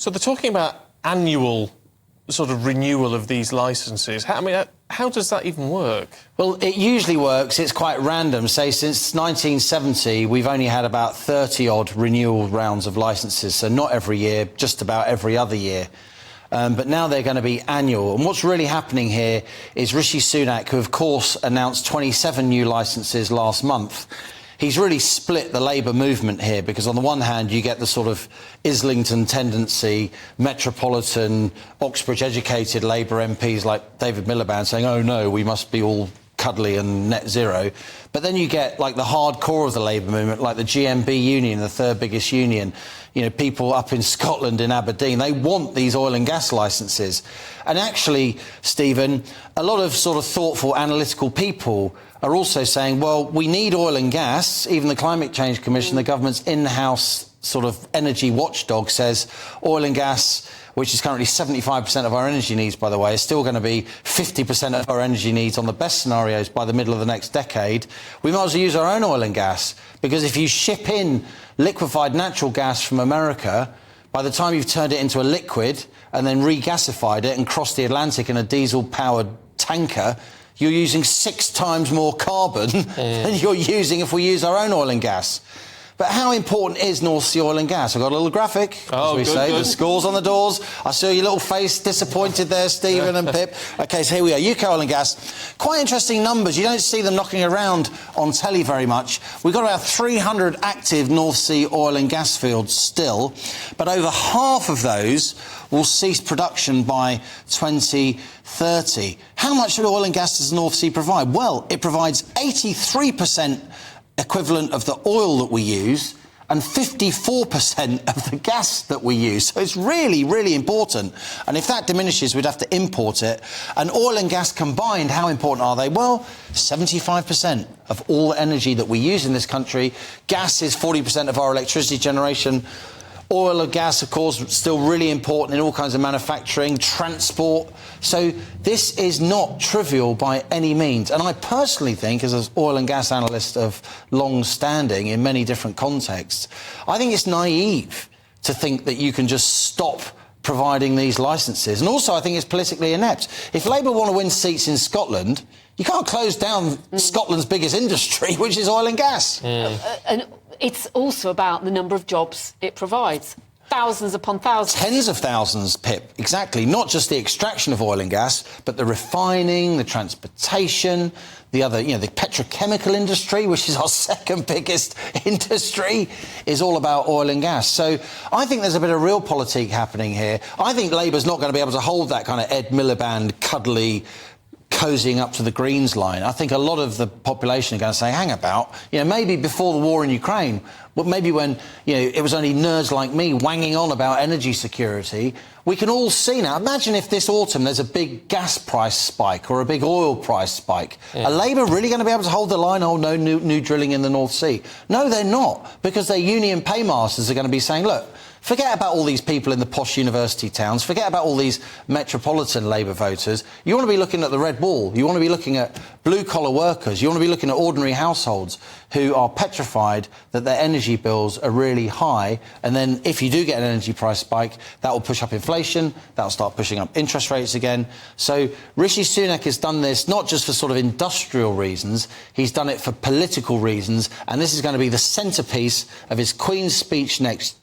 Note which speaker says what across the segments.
Speaker 1: So they're talking about annual sort of renewal of these licences. How does that even work?
Speaker 2: Well, it usually works. It's quite random. Say, since 1970, we've only had about 30-odd renewal rounds of licences, so not every year, just about every other year. But now they're going to be annual. And what's really happening here is Rishi Sunak, who, of course, announced 27 new licences last month, he's really split the Labour movement here, because on the one hand you get the sort of Islington tendency, metropolitan, Oxbridge-educated Labour MPs like David Miliband saying, oh no, we must be all cuddly and net zero. But then you get like the hardcore of the Labour movement, like the GMB union, the third biggest union, you know, people up in Scotland, in Aberdeen, they want these oil and gas licences. And actually, Stephen, a lot of sort of thoughtful, analytical people are also saying, well, we need oil and gas. Even the Climate Change Commission, the government's in-house sort of energy watchdog, says oil and gas, which is currently 75% of our energy needs, by the way, is still going to be 50% of our energy needs on the best scenarios by the middle of the next decade. We might as well use our own oil and gas, because if you ship in liquefied natural gas from America, by the time you've turned it into a liquid and then regasified it and crossed the Atlantic in a diesel-powered tanker, you're using 6 times more carbon than you're using if we use our own oil and gas. But how important is North Sea oil and gas? I've got a little graphic, as we say. The scores on the doors. I saw your little face disappointed there, Stephen and Pip. OK, so here we are, UK oil and gas. Quite interesting numbers. You don't see them knocking around on telly very much. We've got about 300 active North Sea oil and gas fields still, but over half of those will cease production by 2030. How much oil and gas does the North Sea provide? Well, it provides 83% equivalent of the oil that we use and 54% of the gas that we use. So it's really, really important. And if that diminishes, we'd have to import it. And oil and gas combined, how important are they? Well, 75% of all energy that we use in this country. Gas is 40% of our electricity generation. Oil and gas, of course, still really important in all kinds of manufacturing, transport. So this is not trivial by any means. And I personally think, as an oil and gas analyst of long standing in many different contexts, I think it's naive to think that you can just stop providing these licences. And also I think it's politically inept. If Labour want to win seats in Scotland, you can't close down Scotland's biggest industry, which is oil and gas.
Speaker 3: And it's also about the number of jobs it provides. Thousands upon thousands.
Speaker 2: Tens of thousands, Pip, exactly. Not just the extraction of oil and gas, but the refining, the transportation, the other, you know, the petrochemical industry, which is our second biggest industry, is all about oil and gas. So I think there's a bit of realpolitik happening here. I think Labour's not going to be able to hold that kind of Ed Miliband, cuddly, cozying up to the Greens line. I think a lot of the population are going to say, hang about, you know, maybe before the war in Ukraine, but maybe when, you know, it was only nerds like me wanging on about energy security, we can all see now. Imagine if this autumn there's a big gas price spike or a big oil price spike. Are Labour really going to be able to hold the line, oh, no new drilling in the North Sea? No, they're not, because their union paymasters are going to be saying, look, forget about all these people in the posh university towns. Forget about all these metropolitan Labour voters. You want to be looking at the red wall. You want to be looking at blue-collar workers. You want to be looking at ordinary households who are petrified that their energy bills are really high. And then if you do get an energy price spike, that will push up inflation. That will start pushing up interest rates again. So Rishi Sunak has done this not just for sort of industrial reasons. He's done it for political reasons. And this is going to be the centrepiece of his Queen's speech next...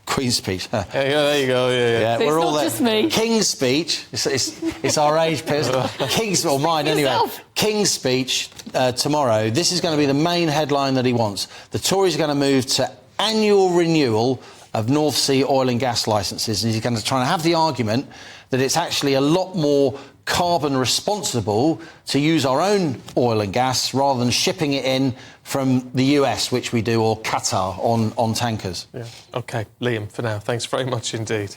Speaker 2: Queen's speech.
Speaker 1: There you go. Yeah.
Speaker 3: So we're all there. Just me.
Speaker 2: King's speech. It's our age, Piers. King's, or mine anyway. King's speech tomorrow. This is going to be the main headline that he wants. The Tories are going to move to annual renewal of North Sea oil and gas licences, and he's going to try and have the argument that it's actually a lot more carbon responsible to use our own oil and gas rather than shipping it in from the US, which we do, or Qatar on tankers.
Speaker 1: Yeah. OK, Liam, for now, thanks very much indeed.